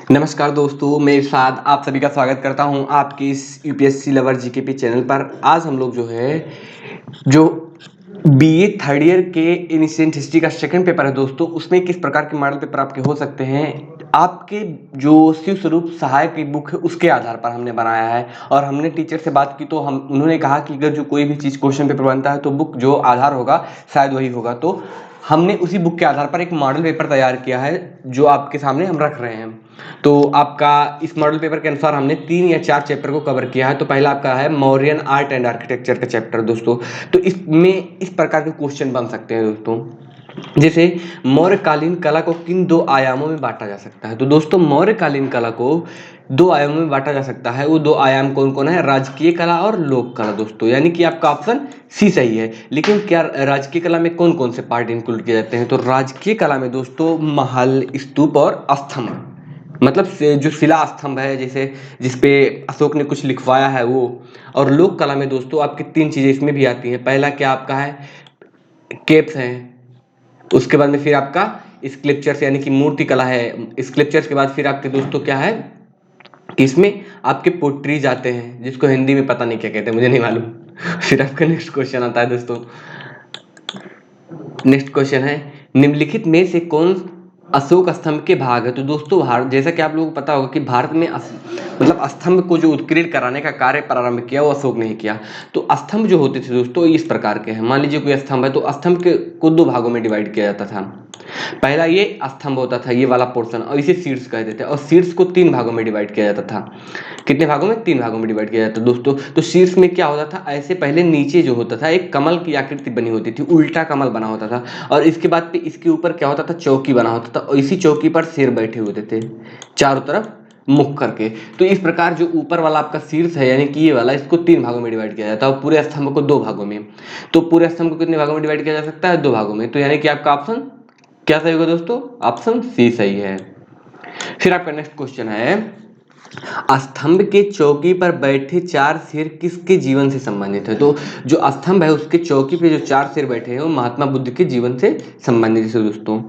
नमस्कार दोस्तों, मेरे साथ आप सभी का स्वागत करता हूं आपके इस यूपीएससी लवर जीके चैनल पर। आज हम लोग जो बीए थर्ड ईयर के एंशिएंट हिस्ट्री का सेकंड पेपर है दोस्तों, उसमें किस प्रकार के मॉडल पेपर आपके हो सकते हैं, आपके जो शिव स्वरूप सहायक की बुक है उसके आधार पर हमने बनाया है। और हमने टीचर से बात की तो उन्होंने कहा कि अगर जो कोई भी चीज़ क्वेश्चन पेपर बनता है तो बुक जो आधार होगा शायद वही होगा। तो हमने उसी बुक के आधार पर एक मॉडल पेपर तैयार किया है जो आपके सामने हम रख रहे हैं। तो आपका इस मॉडल पेपर के अनुसार हमने 3 या 4 चैप्टर को कवर किया है। तो पहला आपका है मौर्यन आर्ट एंड आर्किटेक्चर का चैप्टर दोस्तों। तो इसमें इस प्रकार के क्वेश्चन बन सकते हैं दोस्तों, जैसे मौर्यकालीन कला को किन 2 आयामों में बांटा जा सकता है। तो दोस्तों मौर्यकालीन कला को 2 आयामों में बांटा जा सकता है। वो 2 आयाम कौन कौन है? राजकीय कला और लोक कला दोस्तों। यानी कि आपका ऑप्शन सी सही है। लेकिन क्या राजकीय कला में कौन कौन से पार्ट इंक्लूड किए जाते हैं? तो राजकीय कला में दोस्तों महल, स्तूप और स्तंभ, मतलब से जो शिला स्तंभ है, जैसे जिसपे अशोक ने कुछ लिखवाया है वो। और लोक कला में दोस्तों आपकी 3 चीजें इसमें भी आती हैं। पहला क्या आपका है? केप्स हैं। उसके बाद में फिर आपका स्कल्पचर्स यानी कि मूर्ति कला है। स्कल्पचर्स के बाद फिर आपके दोस्तों क्या है कि इसमें आपके पोट्रीज आते हैं, जिसको हिंदी में पता नहीं क्या कहते हैं, मुझे नहीं मालूम। फिर आपका नेक्स्ट क्वेश्चन आता है दोस्तों। नेक्स्ट क्वेश्चन है निम्नलिखित में से कौन अशोक स्तंभ के भाग है। तो दोस्तों भारत, जैसा कि आप लोगों को पता होगा कि भारत में मतलब स्तंभ को जो उत्कीर्ण कराने का कार्य प्रारंभ किया वो अशोक ने ही किया। तो स्तंभ जो होते थे दोस्तों इस प्रकार के हैं। मान लीजिए कोई स्तंभ है तो स्तंभ के को 2 भागों में डिवाइड किया जाता था। पहला ये स्तंभ होता था, ये वाला पोर्शन, और इसे शीर्ष कहते थे। और शीर्ष को 3 भागों में डिवाइड किया जाता था। कितने भागों में? 3 भागों में डिवाइड किया जाता दोस्तों। तो शीर्ष में क्या होता था? ऐसे पहले नीचे जो होता था एक कमल की आकृति बनी होती थी, उल्टा कमल बना होता था। और इसके बाद पे इसके ऊपर क्या होता था? चौकी बना होता था, और इसी चौकी पर शेर बैठे होते थे चारों तरफ मुख करके। तो इस प्रकार जो ऊपर वाला आपका शीर्ष है यानी कि ये वाला, इसको 3 भागों में डिवाइड किया जाता है और पूरे स्तंभ को 2 भागों में। तो पूरे स्तंभ को कितने भागों में डिवाइड किया जा सकता है? 2 भागों में। तो यानी कि आपका ऑप्शन क्या सही होगा दोस्तों? ऑप्शन सी सही है। फिर आपका नेक्स्ट क्वेश्चन है स्तंभ के चौकी पर बैठे 4 शेर किसके जीवन से संबंधित है। तो जो स्तंभ है उसके चौकी पे जो 4 शेर बैठे हैं वो महात्मा बुद्ध के जीवन से संबंधित है दोस्तों।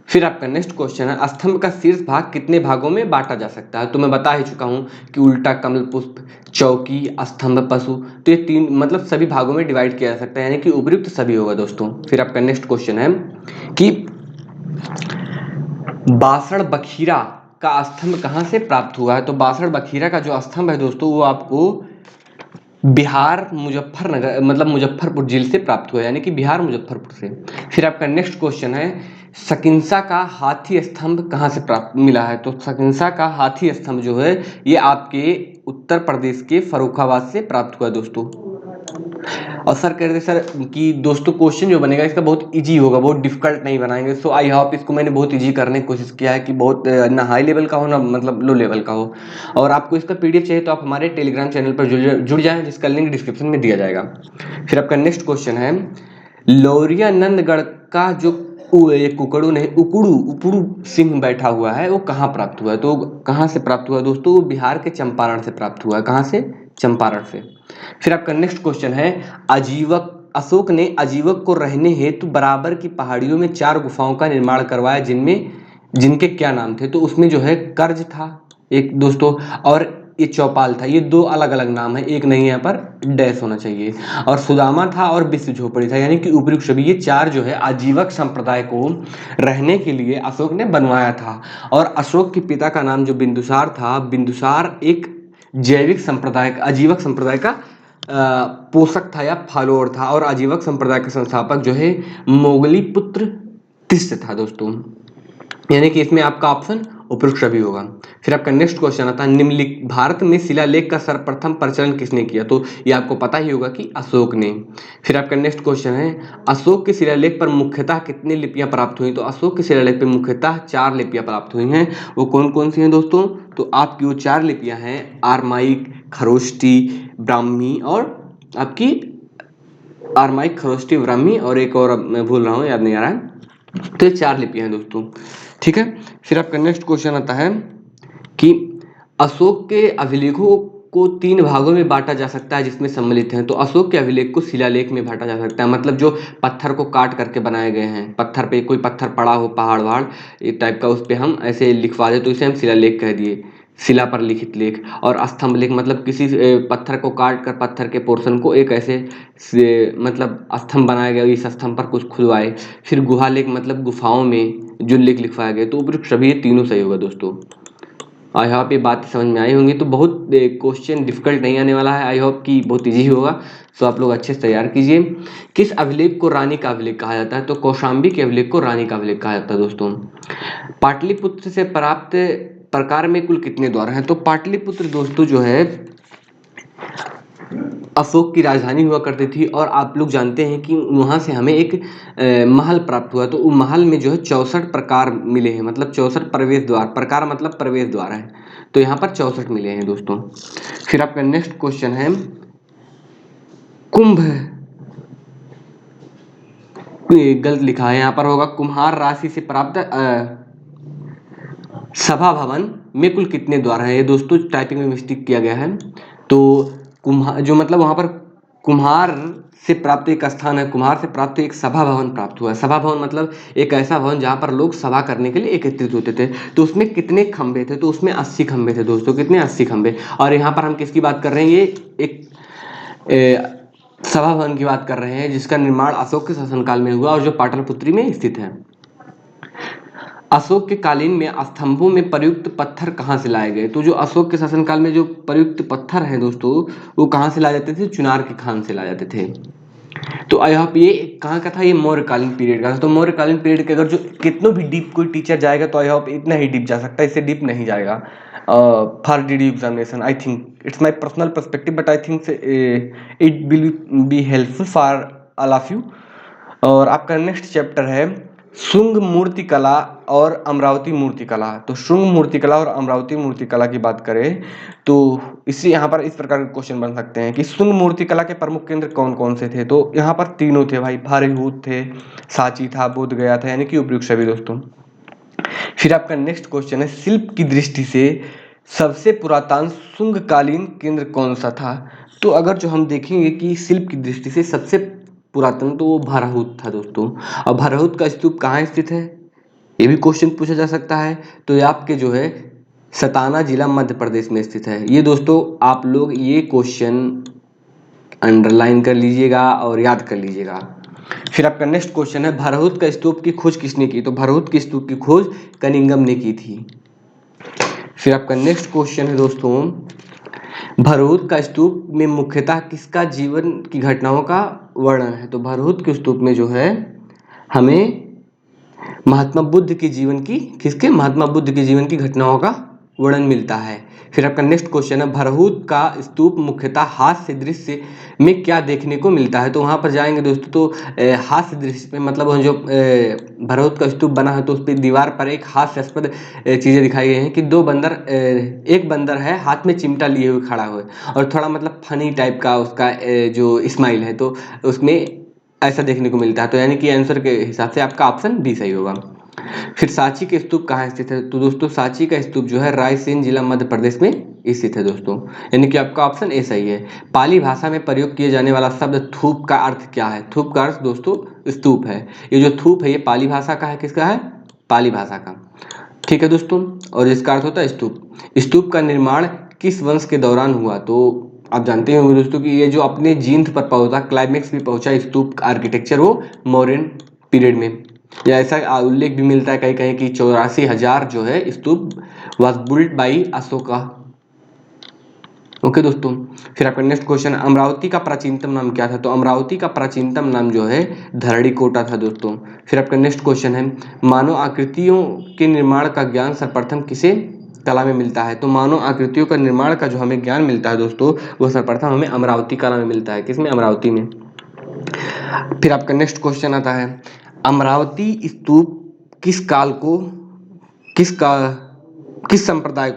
फिर आपका नेक्स्ट क्वेश्चन है स्तंभ का शीर्ष भाग कितने भागों में बांटा जा सकता है। तो मैं बता ही चुका हूं कि उल्टा कमल पुष्प, चौकी, स्तंभ, पशु, तो ये 3 मतलब सभी भागों में डिवाइड किया जा सकता है, यानी कि उपयुक्त सभी होगा दोस्तों। फिर आपका नेक्स्ट क्वेश्चन है कि बासड़ बखीरा का स्तंभ कहाँ से प्राप्त हुआ है। तो बासड़ बखीरा का जो स्तंभ है दोस्तों वो आपको बिहार मुजफ्फरनगर मतलब मुजफ्फरपुर जिले से प्राप्त हुआ है, यानी कि बिहार मुजफ्फरपुर से। फिर आपका नेक्स्ट क्वेश्चन है सकिंसा का हाथी स्तंभ कहाँ से प्राप्त मिला है। तो सकिंसा का हाथी स्तंभ जो है ये आपके उत्तर प्रदेश के फर्रुखाबाद से प्राप्त हुआ दोस्तों। और सर कह रहे थे सर कि दोस्तों क्वेश्चन जो बनेगा इसका बहुत इजी होगा, बहुत डिफिकल्ट नहीं बनाएंगे। सो आई होप इसको मैंने बहुत इजी करने की कोशिश किया है कि बहुत ना हाई लेवल का हो ना मतलब लो लेवल का हो। और आपको इसका पीडीएफ चाहिए तो आप हमारे टेलीग्राम चैनल पर जुड़ जाएं, जिसका लिंक डिस्क्रिप्शन में दिया जाएगा। फिर आपका नेक्स्ट क्वेश्चन है लौरिया नंदगढ़ का जो कुकड़ू नहीं उकड़ू उकड़ू सिंह बैठा हुआ है वो कहाँ प्राप्त हुआ है। तो कहाँ से प्राप्त हुआ दोस्तों? वो बिहार के चंपारण से प्राप्त हुआ है। कहाँ से? चंपारण से। फिर आपका नेक्स्ट क्वेश्चन है आजीवक अशोक ने आजीवक को रहने हेतु बराबर की पहाड़ियों में 4 गुफाओं का निर्माण करवाया, जिनमें जिनके क्या नाम थे। तो उसमें जो है कर्ज था एक दोस्तों, और ये चौपाल था। ये 2 अलग अलग नाम है, एक नहीं, यहाँ पर डैश होना चाहिए। और सुदामा था और विश्व झोपड़ी था, यानी कि उपयुक्त सभी ये 4 जो है आजीवक संप्रदाय को रहने के लिए अशोक ने बनवाया था। और अशोक के पिता का नाम जो बिंदुसार था, बिंदुसार एक जैविक संप्रदाय आजीवक संप्रदाय का पोषक था या फॉलोअर था। और आजीवक संप्रदाय का संस्थापक जो है मोगली पुत्र तिष्य था दोस्तों, यानी कि इसमें आपका ऑप्शन उपयुक्त सभी होगा। फिर आपका नेक्स्ट क्वेश्चन आता है निम्नलिखित भारत में शिलालेख का सर्वप्रथम प्रचलन किसने किया। तो ये आपको पता ही होगा कि अशोक ने। फिर आपका नेक्स्ट क्वेश्चन है अशोक के शिलालेख पर मुख्यतः कितनी लिपियां प्राप्त हुई। तो अशोक के शिलालेख पर मुख्यतः 4 लिपियां प्राप्त हुई हैं। वो कौन कौन सी हैं दोस्तों? तो आपकी वो 4 लिपियां हैं आरमाइक, खरोष्टी, ब्राह्मी और आपकी आरमाइक, खरोष्टी, ब्राह्मी और एक और मैं भूल रहा हूँ, याद नहीं आ रहा है। तो ये 4 लिपियां हैं दोस्तों, ठीक है। फिर आपका नेक्स्ट क्वेश्चन आता है कि अशोक के अभिलेखों को 3 भागों में बांटा जा सकता है जिसमें सम्मिलित हैं। तो अशोक के अभिलेख को शिलालेख में बांटा जा सकता है, मतलब जो पत्थर को काट करके बनाए गए हैं, पत्थर पे कोई पत्थर पड़ा हो, पहाड़ वहाड़ इस टाइप का, उस पे हम ऐसे लिखवा दे तो इसे हम शिलालेख कह दिए, शिला पर लिखित लेख। और स्तंभ लेख मतलब किसी पत्थर को काट कर पत्थर के पोर्शन को एक ऐसे मतलब स्तंभ बनाया गया, इस स्तंभ पर कुछ खुदवाए। फिर गुहा लेख मतलब गुफाओं में जो लेख लिखवाया गया। तो उपयुक्त सभी ये तीनों सही होगा दोस्तों। आई होप ये बात समझ में आई होंगी। तो बहुत क्वेश्चन डिफिकल्ट नहीं आने वाला है, आई होप कि बहुत इजी होगा। सो आप लोग अच्छे से तैयार कीजिए। किस अभिलेख को रानी का अभिलेख कहा जाता है? तो कौशाम्बी के अभिलेख को रानी का अभिलेख कहा जाता है दोस्तों। पाटलिपुत्र से प्राप्त प्रकार में कुल कितने द्वार हैं? तो पाटलिपुत्र दोस्तों जो है अशोक की राजधानी हुआ करती थी, और आप लोग जानते हैं कि वहाँ से हमें एक महल प्राप्त हुआ। तो उस महल में जो है 64 प्रकार मिले हैं, मतलब 64 प्रवेश द्वार, प्रकार मतलब प्रवेश द्वार है। तो यहाँ पर 64 मिले हैं दोस्तों। फिर आपका नेक्स्ट क्वेश्चन है, कुंभ, गलत लिखा है यहाँ पर, होगा कुम्हार राशि से प्राप्त सभा भवन में कुल कितने द्वार हैं? ये दोस्तों टाइपिंग में मिस्टेक किया गया है। तो कुम्हार जो मतलब वहां पर कुम्हार से प्राप्त एक स्थान है, कुम्हार से प्राप्त एक सभा भवन प्राप्त हुआ है। सभा भवन मतलब एक ऐसा भवन जहां पर लोग सभा करने के लिए एकत्रित होते थे। तो उसमें कितने खंबे थे? तो उसमें 80 खंबे थे दोस्तों। कितने? 80 खंबे। और यहाँ पर हम किसकी बात कर रहे हैं? ये एक सभा भवन की बात कर रहे हैं जिसका निर्माण अशोक के शासनकाल में हुआ और जो पाटलिपुत्री में स्थित है। अशोक के कालीन में स्तंभों में प्रयुक्त पत्थर कहाँ से लाए गए? तो जो अशोक के शासनकाल में जो प्रयुक्त पत्थर हैं दोस्तों, वो कहाँ से लाए जाते थे? चुनार की खान से लाए जाते थे। तो आई होप ये कहाँ का था? ये मौर्यकालीन पीरियड का था। तो मौर्यकालीन पीरियड के अगर जो कितनों भी डीप कोई टीचर जाएगा तो आई होप इतना ही डीप जा सकता है, इससे डीप नहीं जाएगा। For D examination I think it's my personal perspective, but I think it will be helpful for all of you. और आपका नेक्स्ट चैप्टर है शुंग मूर्ति कला और अमरावती मूर्ति कला। तो शुंग मूर्ति कला और अमरावती मूर्ति कला की बात करें तो इससे यहाँ पर इस प्रकार के क्वेश्चन बन सकते हैं कि शुंग मूर्ति कला के प्रमुख केंद्र कौन कौन से थे? तो यहाँ पर तीनों थे भाई, भारीहूत थे, सांची था, बोध गया था, यानी कि उपयुक्त सभी दोस्तों। फिर आपका नेक्स्ट क्वेश्चन है शिल्प की दृष्टि से सबसे पुरातन शुंगकालीन केंद्र कौन सा था? तो अगर जो हम देखेंगे कि शिल्प की दृष्टि से सबसे पुरातन, तो वो भरहुत था दोस्तों। और भरहुत का स्तूप कहाँ स्थित है? ये भी क्वेश्चन पूछा जा सकता है। तो ये आपके जो है सताना जिला मध्य प्रदेश में स्थित है। ये दोस्तों आप लोग ये क्वेश्चन अंडरलाइन कर लीजिएगा और याद कर लीजिएगा। फिर आपका नेक्स्ट क्वेश्चन है भरहुत का स्तूप की खोज किसने की? तो भरहुत के स्तूप की खोज कनिंगम ने की थी। फिर आपका नेक्स्ट क्वेश्चन है दोस्तों भरहुत का स्तूप में मुख्यतः किसका जीवन की घटनाओं का वर्णन है? तो भरहुत के स्तूप में जो है हमें महात्मा बुद्ध के जीवन की, किसके? महात्मा बुद्ध के जीवन की घटनाओं का वर्णन मिलता है। फिर आपका नेक्स्ट क्वेश्चन है भरहुत का स्तूप मुख्यतः हास्य दृश्य में क्या देखने को मिलता है? तो वहां पर जाएंगे दोस्तों तो हास्य दृश्य में मतलब जो भरहुत का स्तूप बना है तो उस पर दीवार पर एक हास्यास्पद चीजें दिखाई गई हैं कि दो बंदर, एक बंदर है हाथ में चिमटा लिए हुए खड़ा हुआ और थोड़ा मतलब फनी टाइप का उसका जो स्माइल है, तो उसमें ऐसा देखने को मिलता है। तो यानी कि आंसर के हिसाब से आपका ऑप्शन बी सही होगा। फिर सांची के स्तूप कहाँ स्थित है? तो दोस्तों सांची का स्तूप जो है रायसेन जिला मध्य प्रदेश में स्थित है दोस्तों, यानी कि आपका ऑप्शन ए सही है। पाली भाषा में प्रयोग किए जाने वाला शब्द थूप का अर्थ क्या है? थूप का अर्थ दोस्तों स्तूप है। ये जो थूप है ये पाली भाषा का है, किसका है? पाली भाषा का। ठीक है दोस्तों, और इसका अर्थ होता है स्तूप। स्तूप का निर्माण किस वंश के दौरान हुआ? तो आप जानते होंगे दोस्तों कि ये जो अपने जींद पर पहुंचा, क्लाइमेक्स में पहुंचा स्तूप का आर्किटेक्चर, वो मौर्यन पीरियड में, या ऐसा उल्लेख भी मिलता है कहीं कहीं कि 84,000 जो है stupa was built by Ashoka. Okay दोस्तों। फिर आपका नेक्स्ट क्वेश्चन अमरावती का प्राचीनतम नाम क्या था? तो अमरावती का प्राचीनतम नाम जो है धरणीकोटा था दोस्तों। फिर आपका नेक्स्ट क्वेश्चन है मानव आकृतियों के निर्माण का ज्ञान सर्वप्रथम किसे कला में मिलता है? तो मानव आकृतियों का निर्माण का जो हमें ज्ञान मिलता है दोस्तों वो सर्वप्रथम हमें अमरावती कला में मिलता है। किसमें? अमरावती में। फिर आपका नेक्स्ट क्वेश्चन आता है अमरावती स्तूप किस काल को, किस संप्रदाय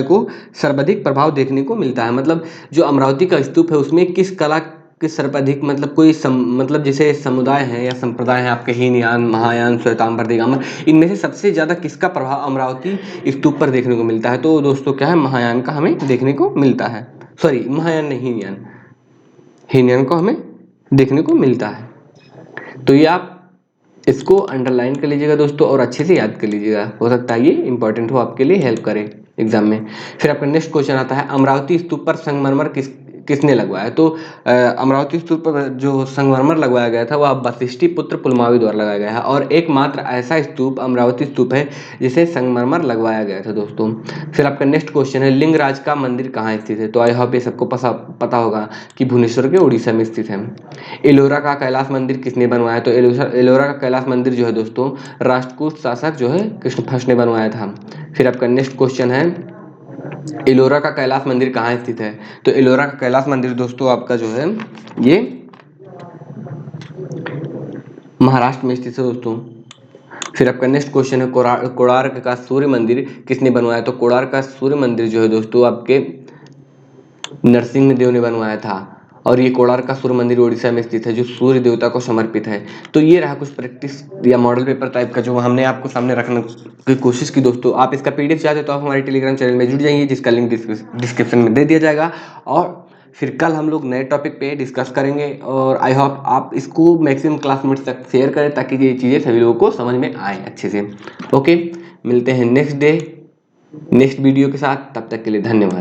को सर्वाधिक प्रभाव देखने को मिलता है? मतलब जो अमरावती का स्तूप है उसमें किस कला के सर्वाधिक मतलब कोई मतलब जैसे समुदाय हैं या संप्रदाय हैं आपके हीनयान, महायान, श्वेतांबर, दिगंबर, इनमें से सबसे ज़्यादा किसका प्रभाव अमरावती स्तूप पर देखने को मिलता है? तो दोस्तों क्या है, महायान का हमें देखने को मिलता है। सॉरी, महायान नहीं, हीनयान, हीनयान को हमें देखने को मिलता है। तो ये आप इसको अंडरलाइन कर लीजिएगा दोस्तों और अच्छे से याद कर लीजिएगा, हो सकता है ये इंपॉर्टेंट हो, आपके लिए हेल्प करे एग्जाम में। फिर आपका नेक्स्ट क्वेश्चन आता है, अमरावती स्तूप पर संगमरमर किसने लगवाया? तो अमरावती स्तूप पर जो संगमरमर लगवाया गया था वह वशिष्ठी पुत्र पुलमावी द्वारा लगाया गया है, और एकमात्र ऐसा स्तूप अमरावती स्तूप है जिसे संगमरमर लगवाया गया था दोस्तों। फिर आपका नेक्स्ट क्वेश्चन है, लिंगराज का मंदिर कहाँ स्थित है? तो आई होप ये सबको पता होगा कि भुवनेश्वर के उड़ीसा में स्थित है। एलोरा का कैलाश मंदिर किसने बनवाया? तो एलोरा का कैलाश मंदिर जो है दोस्तों, राष्ट्रकूट शासक जो है कृष्ण फर्स्ट ने बनवाया था। फिर आपका नेक्स्ट क्वेश्चन है, एलोरा का कैलाश मंदिर कहाँ स्थित है? तो एलोरा का कैलाश मंदिर दोस्तों आपका जो है ये महाराष्ट्र में स्थित है दोस्तों। फिर आपका नेक्स्ट क्वेश्चन है, कोणार्क का सूर्य मंदिर किसने बनवाया? तो कोणार्क का सूर्य मंदिर जो है दोस्तों आपके नरसिंह देव ने बनवाया था, और ये कोणार्क का सूर्य मंदिर उड़ीसा में स्थित है जो सूर्य देवता को समर्पित है। तो ये रहा कुछ प्रैक्टिस या मॉडल पेपर टाइप का जो हमने आपको सामने रखने की कोशिश की दोस्तों। आप इसका पीडीएफ चाहते हो तो आप हमारे टेलीग्राम चैनल में जुड़ जाइए, जिसका लिंक डिस्क्रिप्शन में दे दिया जाएगा। और फिर कल हम लोग नए टॉपिक पे डिस्कस करेंगे, और आई होप आप इसको मैक्सिमम क्लासमेट्स तक शेयर करें ताकि ये चीज़ें सभी लोगों को समझ में आए अच्छे से। ओके, मिलते हैं नेक्स्ट वीडियो के साथ, तब तक के लिए धन्यवाद।